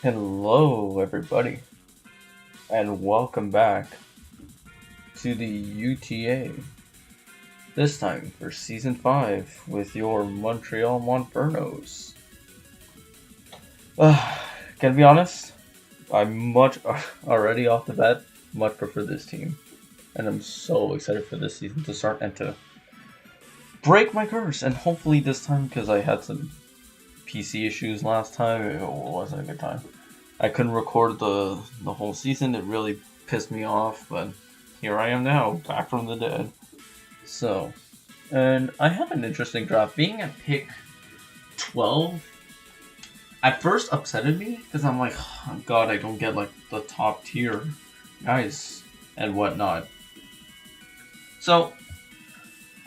Hello, everybody, and welcome back to the UTA. This time for Season 5 with your Montreal Monfernos. Gonna be honest, I much already off the bat much prefer this team, and I'm so excited for this season to start and to break my curse. And hopefully this time, because I had some PC issues last time, it wasn't a good time. I couldn't record the whole season. It really pissed me off, but here I am now, back from the dead. So, and I had an interesting draft. Being at pick 12 at first upsetted me because I'm like, oh, God, I don't get like the top tier guys and whatnot. So,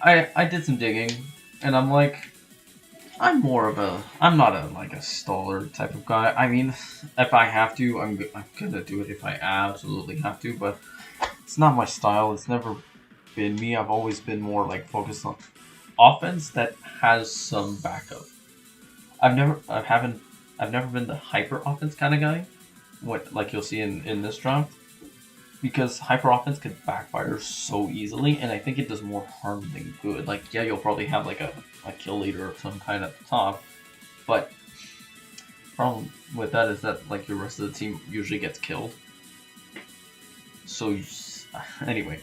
I did some digging, and I'm like, I'm not a staller type of guy. I mean, if I have to, I'm gonna do it if I absolutely have to, but it's not my style. It's never been me. I've always been more like focused on offense that has some backup. I've never been the hyper offense kind of guy. What like you'll see in this draft, because hyper offense could backfire so easily, and I think it does more harm than good. Like, yeah, you'll probably have like a kill leader of some kind at the top, but problem with that is that like your rest of the team usually gets killed. So anyway,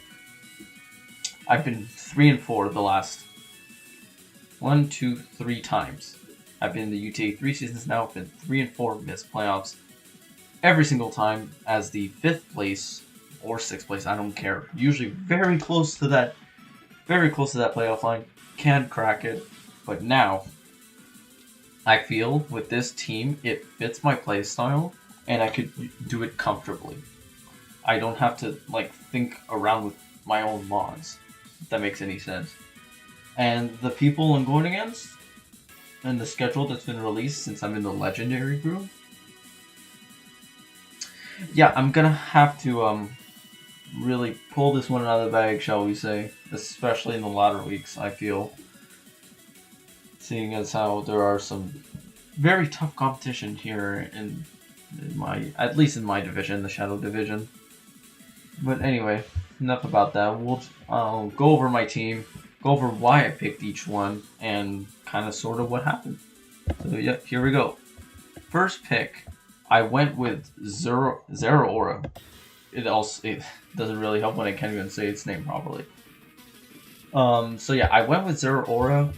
I've been 3-4 the last 1, 2, 3 times. I've been in the UTA 3 seasons now. I've been 3-4, missed playoffs every single time as the 5th place or 6th place. I don't care. Usually very close to that playoff line. Can't crack it, but now I feel with this team it fits my play style, and I could do it comfortably. I don't have to like think around with my own mods, if that makes any sense. And the people I'm going against and the schedule that's been released since I'm in the legendary group, yeah, I'm gonna have to really pull this one out of the bag, shall we say, especially in the latter weeks, I feel. Seeing as how there are some very tough competition here in my, at least in my division, the Shadow Division. But anyway, enough about that. I'll go over my team, go over why I picked each one, and kind of sort of what happened. So yeah, here we go. First pick, I went with Zero Aura. It doesn't really help when I can't even say its name properly. So yeah, I went with Zero Aura.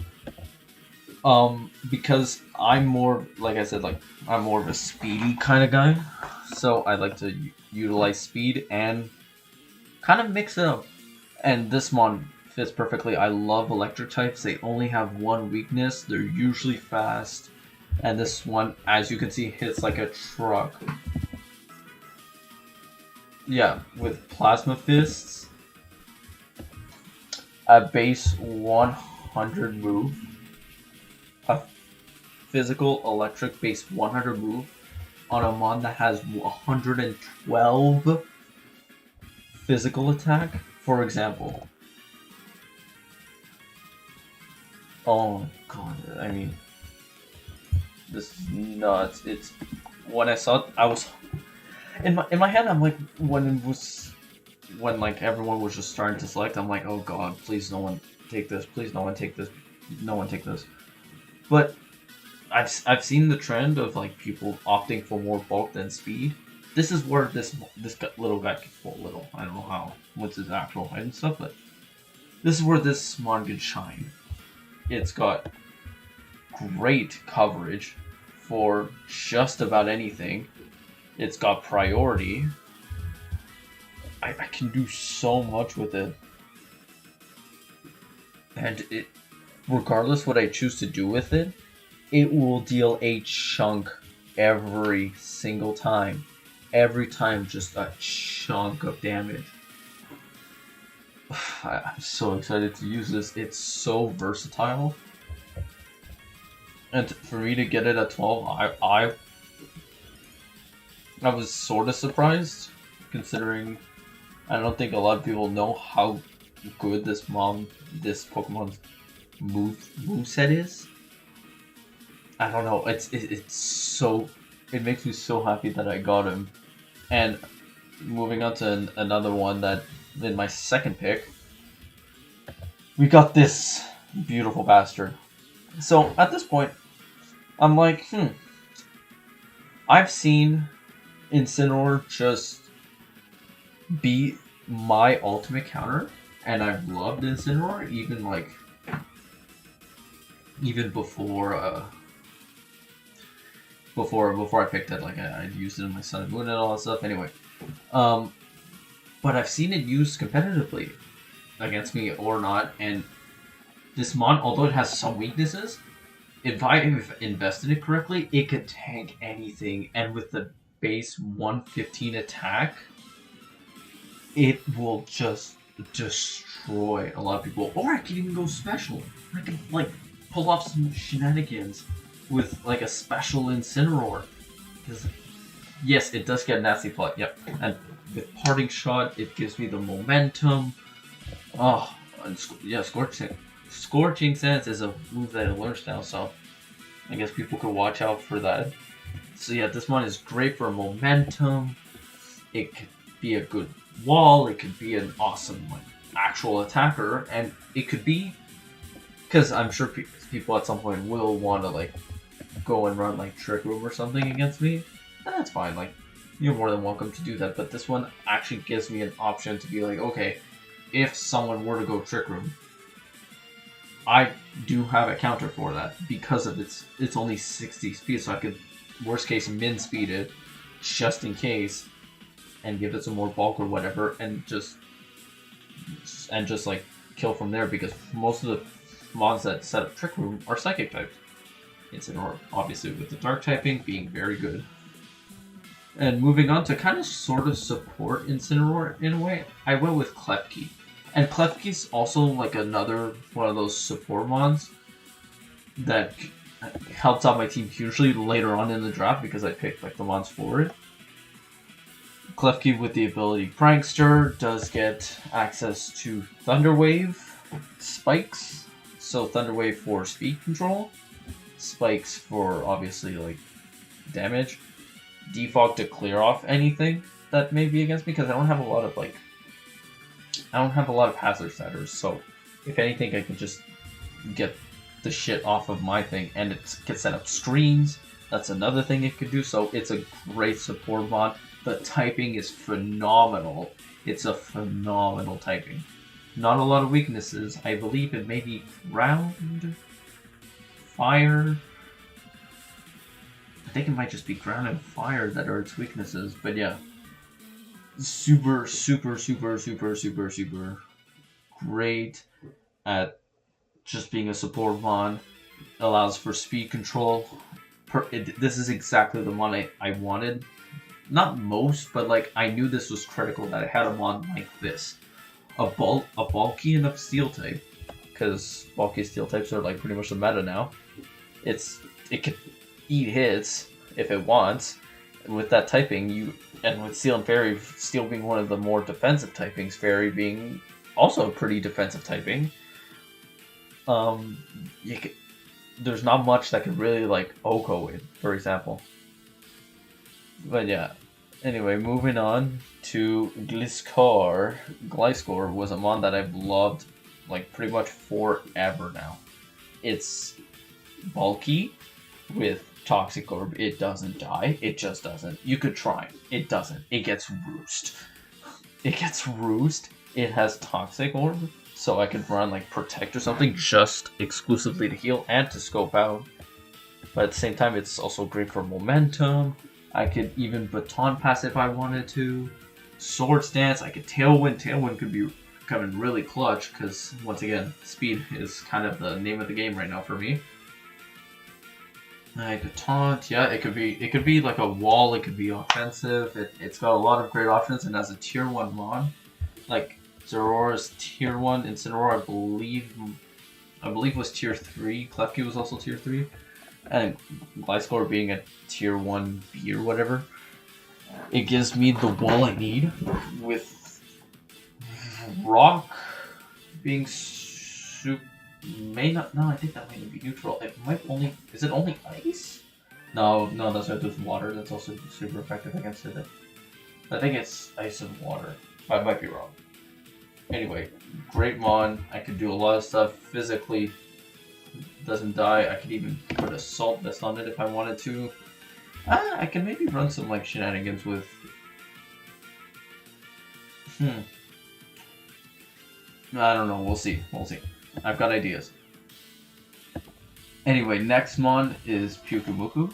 Because I'm more, like I said, like I'm more of a speedy kind of guy. So I like to utilize speed and kind of mix it up. And this mon fits perfectly. I love electric types. They only have one weakness. They're usually fast. And this one, as you can see, hits like a truck. Yeah, with plasma fists, a base 100 move, a physical electric base 100 move on a mon that has 112 physical attack, for example. Oh god, I mean, this is nuts. It's when I saw it, I was in my head. I'm like, when like everyone was just starting to select, I'm like, oh god, please no one take this, please no one take this, no one take this. But I've seen the trend of like people opting for more bulk than speed. This is where this little guy, well, little, I don't know how, what's his actual height and stuff, but this is where this mon can shine. It's got great coverage for just about anything. It's got priority. I can do so much with it. And it, regardless what I choose to do with it, it will deal a chunk every single time. Every time, just a chunk of damage. I'm so excited to use this. It's so versatile. And for me to get it at 12, I was sort of surprised, considering I don't think a lot of people know how good this Pokemon's moveset is. I don't know. It's it makes me so happy that I got him. And moving on to another one that in my second pick, we got this beautiful bastard. So at this point, I'm like, I've seen Incineroar just be my ultimate counter, and I've loved Incineroar even before I picked it. Like I'd used it in my Sun and Moon and all that stuff. Anyway, but I've seen it used competitively against me or not, and this mon, although it has some weaknesses, if I invested it correctly, it could tank anything, and with the base 115 attack, it will just destroy a lot of people. Or I could even go special. I could like pull off some shenanigans with like a special Incineroar. Because yes, it does get nasty plot. Yep, and with Parting Shot, it gives me the momentum. Oh, and yeah, Scorching Sense is a move that I learned now, so I guess people could watch out for that. So yeah, this one is great for momentum. It could be a good wall. It could be an awesome like actual attacker, and it could be because I'm sure people at some point will want to like go and run like Trick Room or something against me. And that's fine. Like you're more than welcome to do that. But this one actually gives me an option to be like, okay, if someone were to go Trick Room, I do have a counter for that because of it's only 60 speed, so I could worst case min speed it just in case and give it some more bulk or whatever, and just like kill from there, because most of the mons that set up Trick Room are psychic types. Incineroar, obviously, with the dark typing being very good. And moving on to kind of sort of support Incineroar in a way, I went with Klefki. And Klefki's also like another one of those support mons that helps out my team hugely later on in the draft because I picked like the mons forward. Klefki with the ability Prankster does get access to Thunder Wave spikes. So Thunder Wave for speed control, spikes for obviously like damage, defog to clear off anything that may be against me, because I don't have a lot of hazard setters, so if anything I can just get the shit off of my thing, and it can set up screens. That's another thing it could do, so it's a great support mod. The typing is phenomenal. It's a phenomenal typing. Not a lot of weaknesses. I believe it may be ground, fire. I think it might just be ground and fire that are its weaknesses, but yeah. Super great at just being a support mod. Allows for speed control. This is exactly the mod I wanted. Not most, but like I knew this was critical that I had a mod like this. A bulky enough steel type, because bulky steel types are like pretty much the meta now. It can eat hits if it wants. And with that typing, and with Steel and Fairy, Steel being one of the more defensive typings, Fairy being also a pretty defensive typing, there's not much that could really like Oko it, for example. But yeah, anyway, moving on to Gliscor. Gliscor was a mon that I've loved like pretty much forever now. It's bulky with Toxic Orb. It doesn't die. It just doesn't. You could try. It doesn't. It gets Roost. It has Toxic Orb, so I could run like Protect or something just exclusively to heal and to scope out. But at the same time, it's also great for momentum. I could even Baton Pass if I wanted to. Swords Dance. I could Tailwind. Tailwind could be coming really clutch because, once again, speed is kind of the name of the game right now for me. I could Taunt. Yeah, it could be like a wall. It could be offensive. It's got a lot of great options, and as a tier 1 mod, like Zeraora's tier 1, Incineroar I believe was tier 3. Klefki was also tier 3. And Gliscor being a tier 1B or whatever, it gives me the wall I need, with Rock being I think that might be neutral. Is it only ice? No, that's right. There's water. That's also super effective against it. I think it's ice and water. I might be wrong. Anyway, great mon. I could do a lot of stuff physically. Doesn't die. I could even put a salt vest on it if I wanted to. I can maybe run some like shenanigans with. I don't know. We'll see. We'll see. I've got ideas. Anyway, next mon is Pyukumuku.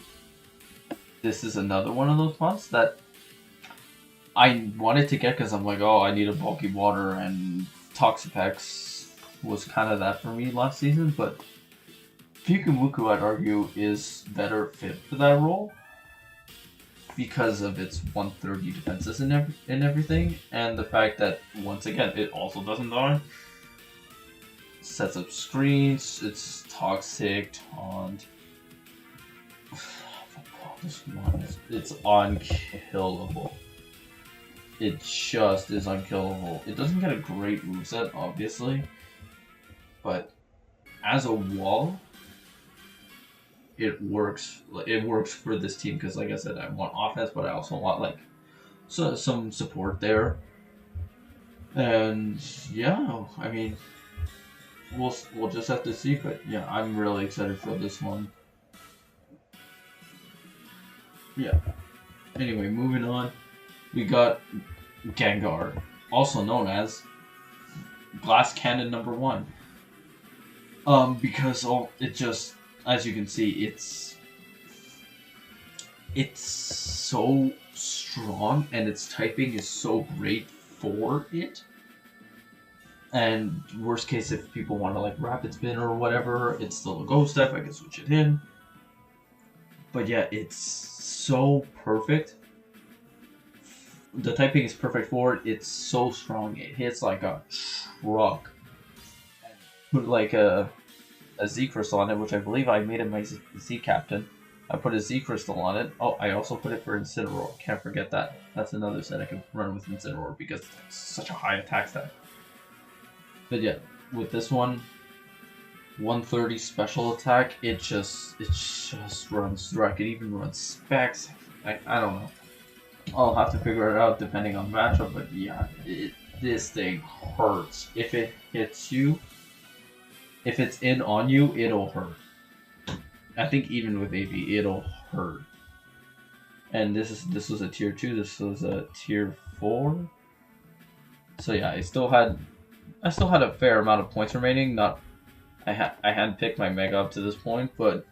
This is another one of those mons that I wanted to get because I'm like, oh, I need a bulky water, and Toxapex was kind of that for me last season, but Pyukumuku, I'd argue, is better fit for that role because of its 130 defenses and everything, and the fact that, once again, it also doesn't die. Sets up screens, it's toxic, taunt. This one it's unkillable. It just is unkillable. It doesn't get a great moveset, obviously, but as a wall, it works. It works for this team because, like I said, I want offense, but I also want like some support there. And yeah, I mean, we'll just have to see. But yeah, I'm really excited for this one. Yeah. Anyway, moving on, we got Gengar, also known as Glass Cannon #1. Because it just, as you can see, it's so strong and its typing is so great for it. And worst case, if people want to like rapid spin or whatever, it's still a ghost type. I can switch it in. But yeah, it's so perfect. The typing is perfect for it. It's so strong. It hits like a truck. Put like a Z crystal on it, which I believe I made it my Z captain. I put a Z crystal on it. Oh, I also put it for Incineroar. Can't forget that. That's another set I can run with Incineroar because it's such a high attack stat. But yeah, with this one, 130 special attack, it just runs through. I could even run specs. I don't know. I'll have to figure it out depending on the matchup, but yeah, this thing hurts. If it hits you, if it's in on you, it'll hurt. I think even with AB, it'll hurt. And this was a tier 2, this was a tier 4. So yeah, I still had a fair amount of points remaining. I hadn't picked my Mega up to this point, but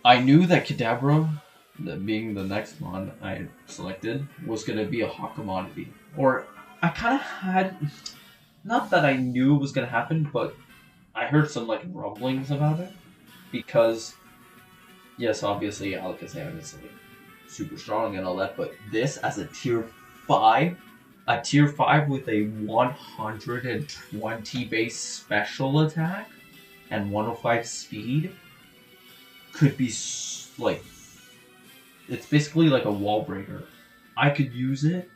I knew that Kadabra, that being the next mon I selected, was going to be a hot commodity. Or I kind of had, not that I knew it was going to happen, but I heard some like rumblings about it. Because, yes, obviously Alakazam is like super strong and all that, but this as a tier 5, with a 120 base special attack and 105 speed could be like, it's basically like a wall breaker. I could use it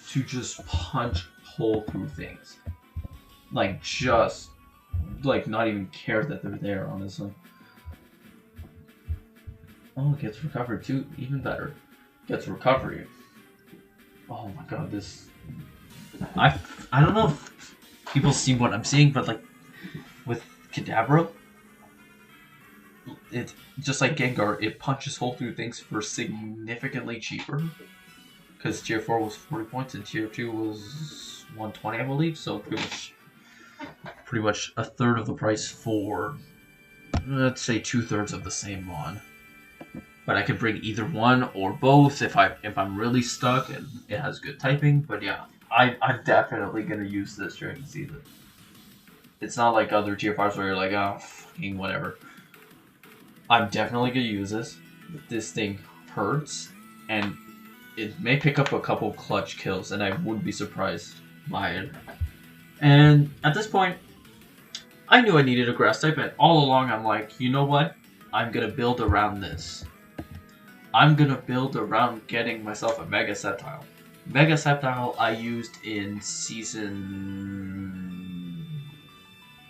to just punch hole through things. Like, just, like, not even care that they're there, honestly. Oh, it gets recovered too. Even better. Gets recovery. Oh my god, this... I don't know if people see what I'm seeing, but like, with Kadabra, it's just like Gengar, it punches hole through things for significantly cheaper. Because tier 4 was 40 points and tier 2 was 120, I believe. So pretty much a third of the price for, let's say, 2/3 of the same mon. But I could bring either one or both if I'm really stuck and it has good typing. But yeah, I'm definitely gonna use this during the season. It's not like other tier 5s where you're like, oh, fucking whatever. I'm definitely gonna use this. This thing hurts, and it may pick up a couple clutch kills, and I wouldn't be surprised by it. And at this point, I knew I needed a grass type, and all along I'm like, you know what? I'm gonna build around this. I'm gonna build around getting myself a Mega Sceptile. Mega Sceptile I used in Season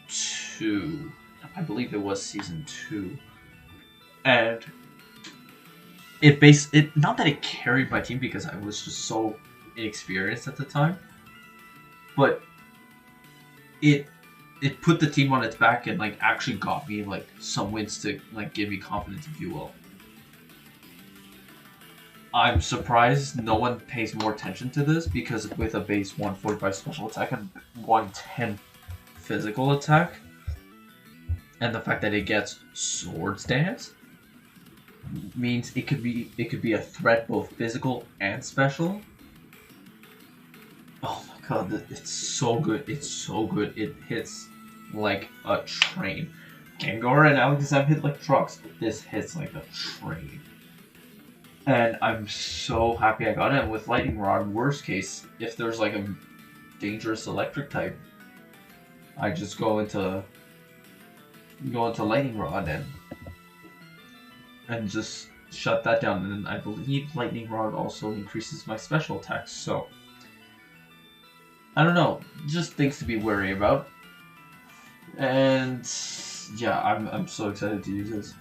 2. I believe it was Season 2. And it not that it carried my team because I was just so inexperienced at the time, but it it put the team on its back and like actually got me like some wins to like give me confidence, if you will. I'm surprised no one pays more attention to this because with a base 145 special attack and 110 physical attack, and the fact that it gets Swords Dance means it could be a threat both physical and special. Oh my god, it's so good. It's so good. It hits like a train. Gengar and Alakazam hit like trucks. This hits like a train. And I'm so happy I got it. And with Lightning Rod, worst case, if there's like a dangerous electric type, I just go into Lightning Rod and just shut that down. And I believe Lightning Rod also increases my special attacks, so I don't know, just things to be wary about. And yeah, I'm so excited to use this.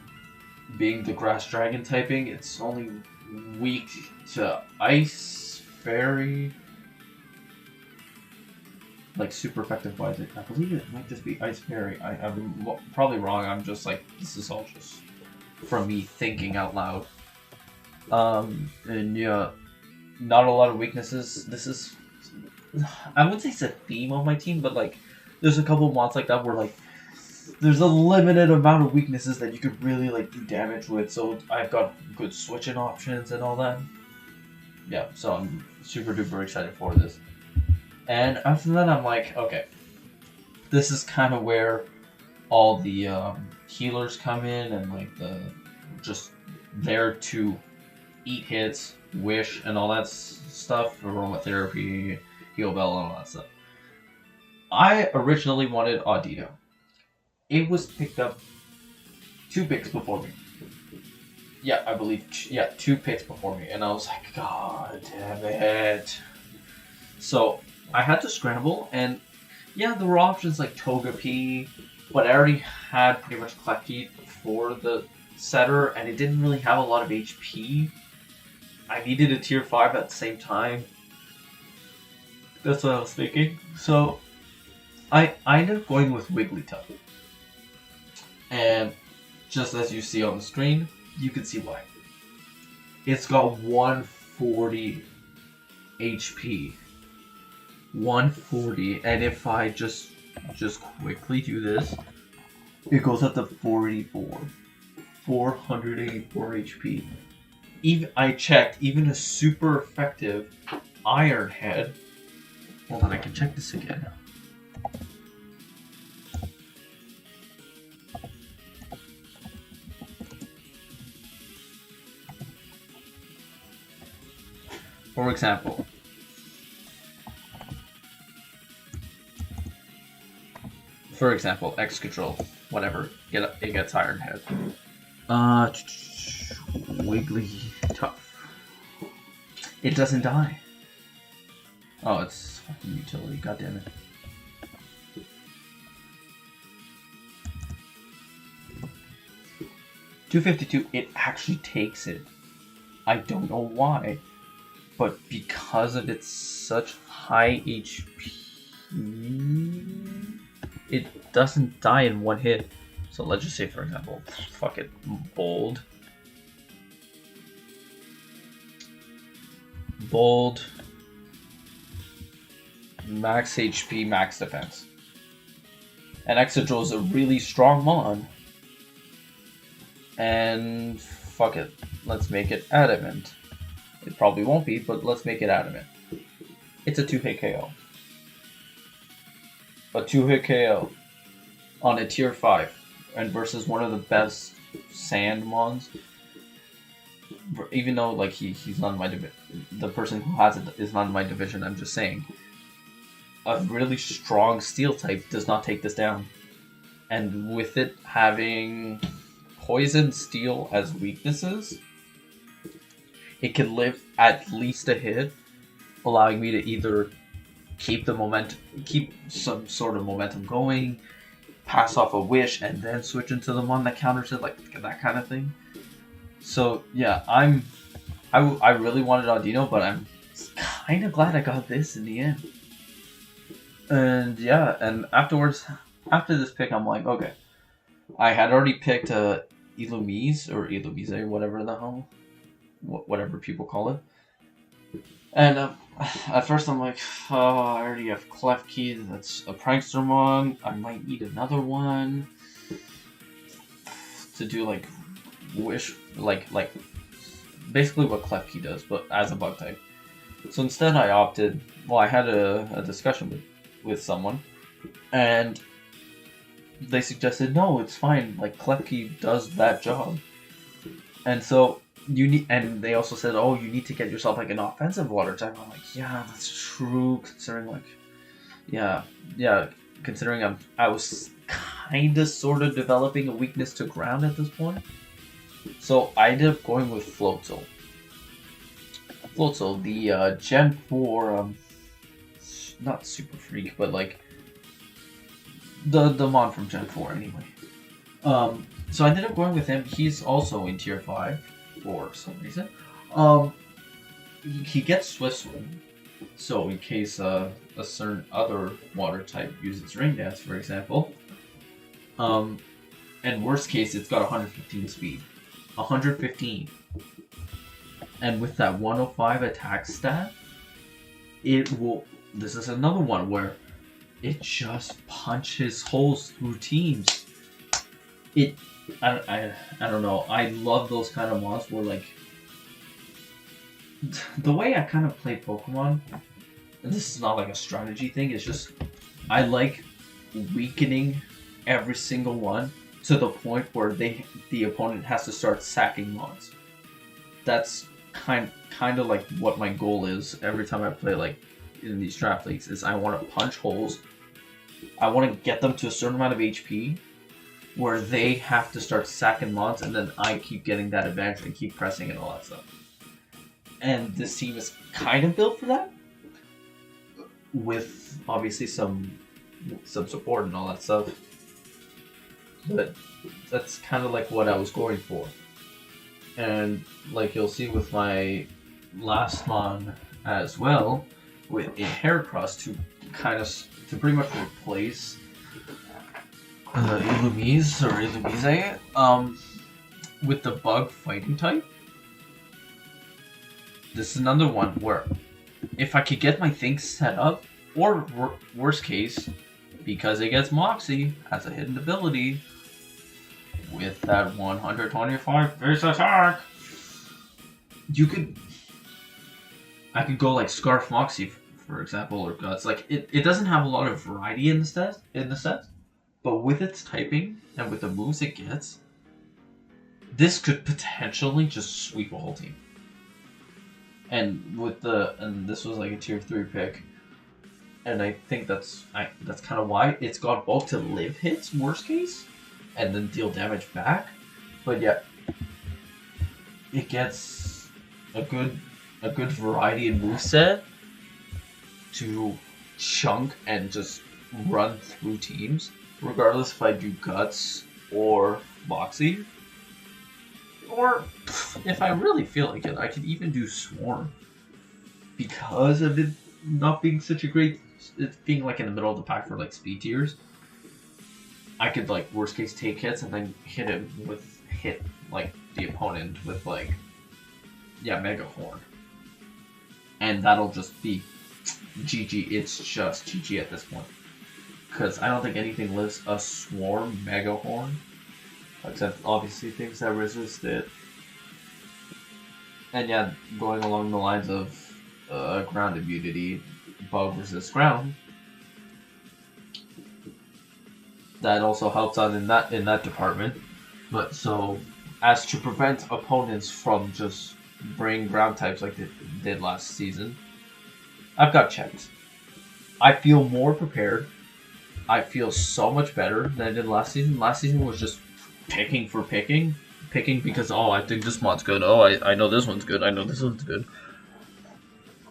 Being the Grass Dragon typing, it's only weak to Ice Fairy. Like super effective wise, I believe it might just be Ice Fairy. I'm probably wrong. I'm just like, this is all just from me thinking out loud. And yeah, not a lot of weaknesses. This is, I wouldn't say it's a theme of my team, but like, there's a couple of mods like that where like, there's a limited amount of weaknesses that you could really like do damage with. So I've got good switching options and all that. Yeah, so I'm super duper excited for this. And after that, I'm like, okay, this is kind of where all the healers come in and like the just there to eat hits, wish, and all that stuff, aromatherapy, heal bell, and all that stuff. I originally wanted Audito. It was picked up 2 picks before me. Yeah, I believe, 2 picks before me, and I was like, God damn it. So I had to scramble, and yeah, there were options like Togepi, but I already had pretty much Klefki for the setter, and it didn't really have a lot of HP. I needed a tier 5 at the same time. That's what I was thinking. So I ended up going with Wigglytuff. And just as you see on the screen, you can see why. It's got 140 HP. 140, and if I just quickly do this, it goes up to 44. 484 HP. Even I checked, even a super effective Iron Head. Hold on, I can check this again. For example, X Control, whatever, it gets Iron Head. Wigglytuff. It doesn't die. Oh, it's fucking utility, goddammit. $252, it actually takes it. I don't know why, but because of its such high HP, it doesn't die in one hit. So let's just say, for example, fuck it, Bold, max HP, max defense. And Exegol is a really strong mon. And fuck it, let's make it Adamant. It probably won't be, but let's make it Adamant. It's a 2-hit KO. A 2-hit KO on a tier 5 and versus one of the best sand mons. Even though like he's not in my division, the person who has it is not in my division, I'm just saying. A really strong steel type does not take this down. And with it having poison, steel as weaknesses, it can live at least a hit, allowing me to either keep some sort of momentum going, pass off a wish, and then switch into the one that counters it, like that kind of thing. So yeah, I really wanted Audino, but I'm kind of glad I got this in the end. And yeah, and afterwards, after this pick, I'm like, okay, I had already picked Illumise or Illumise, whatever the hell, whatever people call it. And at first I'm like, oh, I already have Klefki, that's a Prankstermon. I might need another one to do like wish, like basically what Klefki does, but as a bug type. So instead I opted, well, I had a discussion with someone, and they suggested, no, it's fine, like Klefki does that job. And so you need, and they also said, oh, you need to get yourself like an offensive water type. I'm like, yeah, that's true, considering like, yeah, considering I was kind of sort of developing a weakness to ground at this point. So I ended up going with Floatzel. Floatzel, the Gen 4, not Super Freak, but like the mod from Gen 4 anyway. So I ended up going with him. He's also in Tier 5 for some reason. He gets Swift Swim, so in case a certain other water type uses Ring Dance, for example. And worst case, it's got 115 speed. 115. And with that 105 attack stat, it will... This is another one where it just punches holes through teams. I don't know. I love those kind of mons where, like... The way I kind of play Pokemon, and this is not like a strategy thing, it's just... I like weakening every single one to the point where the opponent has to start sacking mons. That's kind of like what my goal is every time I play, like, in these draft leagues, is I want to punch holes. I want to get them to a certain amount of HP where they have to start sacking mons, and then I keep getting that advantage and keep pressing and all that stuff. And this team is kind of built for that, with obviously some support and all that stuff. But that's kind of like what I was going for. And like you'll see with my last mon as well, with a Heracross to pretty much replace Illumise or Illumise, with the bug fighting type. This is another one where if I could get my things set up, or worst case, because it gets Moxie as a hidden ability with that 125 base attack, I could go like Scarf Moxie, for example, or Guts. Like it doesn't have a lot of variety in the set, but with its typing and with the moves it gets, this could potentially just sweep a whole team. And this was like a tier 3 pick, and I think that's kind of why it's got bulk to live hits worst case, and then deal damage back. But yeah, it gets a good variety in moveset to chunk and just run through teams, regardless if I do Guts or Moxie. Or if I really feel like it, I could even do Swarm. Because of it not being such a great... It's being like in the middle of the pack for like speed tiers. I could like worst case take hits and then hit like the opponent with like... Yeah, Mega Horn. And that'll just be GG. It's just GG at this point. Because I don't think anything lives a Swarm Mega Horn. Except obviously things that resist it. And yeah, going along the lines of ground immunity, bug resist ground, that also helps out in that department. But so as to prevent opponents from just bringing ground types like they did last season, I've got checked. I feel more prepared. I feel so much better than I did last season. Last season was just picking for picking because, oh, I think this mod's good, oh, I know this one's good, I know this one's good.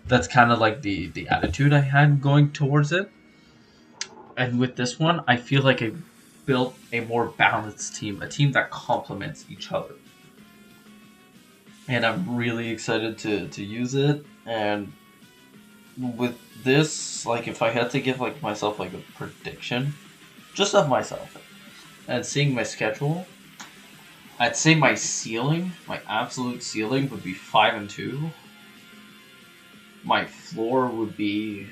That's kind of like the attitude I had going towards it. And with this one, I feel like I built a more balanced team, a team that complements each other. and I'm really excited to use it. And with this, like, if I had to give like myself like a prediction, just of myself, and seeing my schedule, I'd say my ceiling, my absolute ceiling, would be 5-2. My floor would be.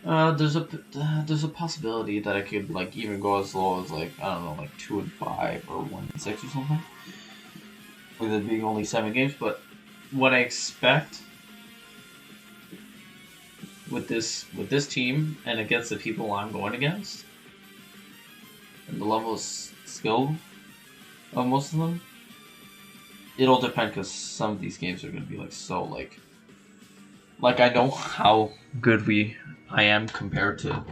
There's a possibility that I could like even go as low as like, I don't know, like 2-5 or 1-6 or something. With it being only 7 games, but what I expect with this team and against the people I'm going against, and the level of skill of most of them, it'll depend because some of these games are gonna be like so like I know how good I am compared to,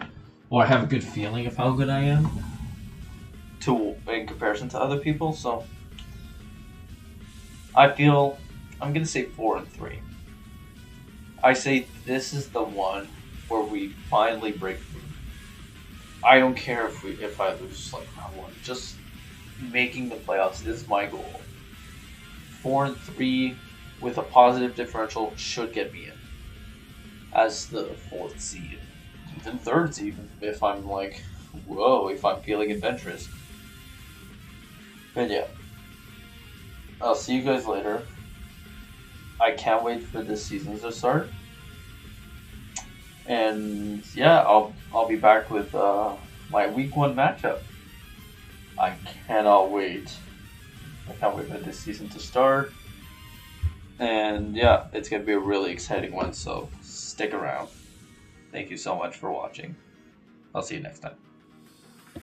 or I have a good feeling of how good I am to in comparison to other people. So I feel I'm gonna say 4-3. I say this is the one where we finally break through. I don't care if I lose like round one. Just making the playoffs is my goal. 4-3 with a positive differential should get me in as the fourth seed, even third seed if I'm like, whoa, if I'm feeling adventurous. But yeah, I'll see you guys later. I can't wait for this season to start. And yeah, I'll be back with my week 1 matchup. I cannot wait. I can't wait for this season to start. And yeah, it's gonna be a really exciting one, so stick around. Thank you so much for watching. I'll see you next time.